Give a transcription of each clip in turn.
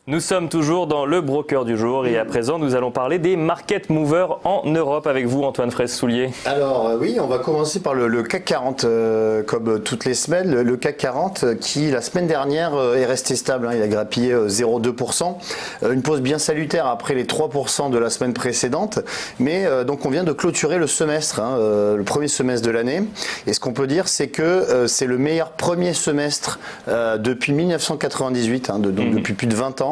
Nous sommes toujours dans le broker du jour et à présent nous allons parler des market movers en Europe avec vous Antoine Fraisse-Soulier. Alors oui, on va commencer par le CAC 40 comme toutes les semaines. Le CAC 40 qui la semaine dernière est resté stable, il a grappillé 0,2%. Une pause bien salutaire après les 3% de la semaine précédente. Mais donc on vient de clôturer le semestre, le premier semestre de l'année. Et ce qu'on peut dire c'est que c'est le meilleur premier semestre depuis 1998, donc depuis plus de 20 ans.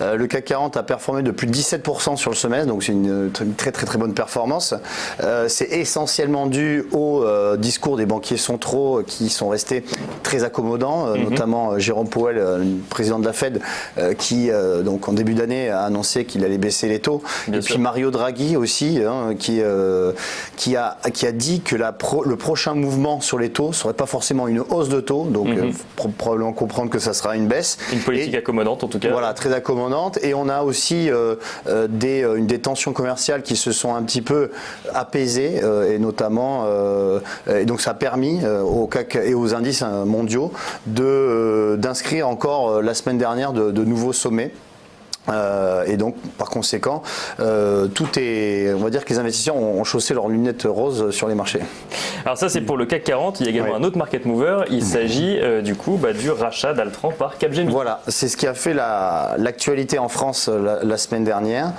Le CAC 40 a performé de plus de 17% sur le semestre, donc c'est une très bonne performance. C'est essentiellement dû au discours des banquiers centraux qui sont restés très accommodants, notamment Jérôme Powell, le président de la Fed, qui donc en début d'année a annoncé qu'il allait baisser les taux. Bien sûr. Puis Mario Draghi aussi, qui a dit que le prochain mouvement sur les taux ne serait pas forcément une hausse de taux, donc probablement comprendre que ça sera une baisse. Une politique accommodante en tout cas. Voilà, très accommodante. Et on a aussi des tensions commerciales qui se sont un petit peu apaisées, et notamment, et donc ça a permis au CAC et aux indices mondiaux d'inscrire encore la semaine dernière de nouveaux sommets. Et donc, par conséquent, on va dire que les investisseurs ont chaussé leurs lunettes roses sur les marchés. Alors ça, c'est pour le CAC 40. Il y a également un autre market mover. Il s'agit du coup du rachat d'Altran par Capgemini. Voilà, c'est ce qui a fait l'actualité en France la semaine dernière,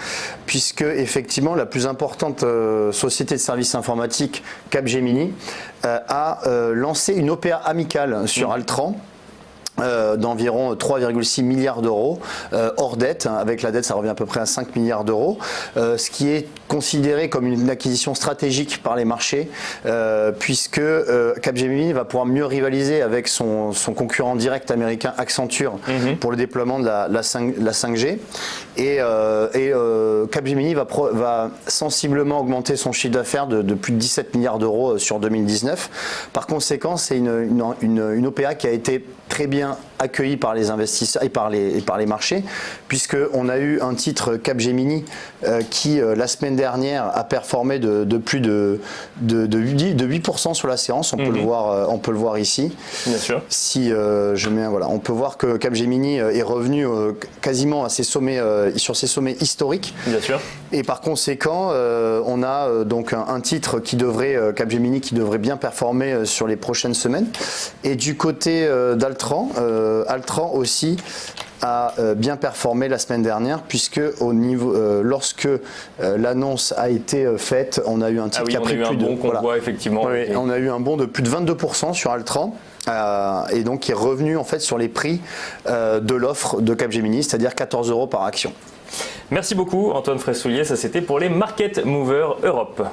puisque effectivement la plus importante société de services informatiques, Capgemini, a lancé une OPA amicale sur Altran. D'environ 3,6 milliards d'euros hors dette. Avec la dette, ça revient à peu près à 5 milliards d'euros, ce qui est considéré comme une acquisition stratégique par les marchés, puisque Capgemini va pouvoir mieux rivaliser avec son concurrent direct américain Accenture pour le déploiement de la 5G. Et Capgemini va sensiblement augmenter son chiffre d'affaires de plus de 17 milliards d'euros sur 2019. Par conséquent, c'est une OPA qui a été très bien accueilli par les investisseurs et par les marchés, puisqu'on a eu un titre Capgemini qui la semaine dernière a performé de plus de 8% sur la séance. On peut le voir ici. Bien sûr. Si on peut voir que Capgemini est revenu quasiment à ses sommets, sur ses sommets historiques. Bien sûr. Et par conséquent, on a donc un titre Capgemini qui devrait bien performer sur les prochaines semaines. Et du côté d'Altran, Altran aussi a bien performé la semaine dernière, puisque lorsque l'annonce a été faite, on a eu un titre qui a pris plus de... voit effectivement. Oui, on a eu un bond de plus de 22% sur Altran. Et donc qui est revenu en fait sur les prix de l'offre de Capgemini, c'est-à-dire 14 € par action. Merci beaucoup Antoine Fraisse-Soulier, ça c'était pour les Market Movers Europe.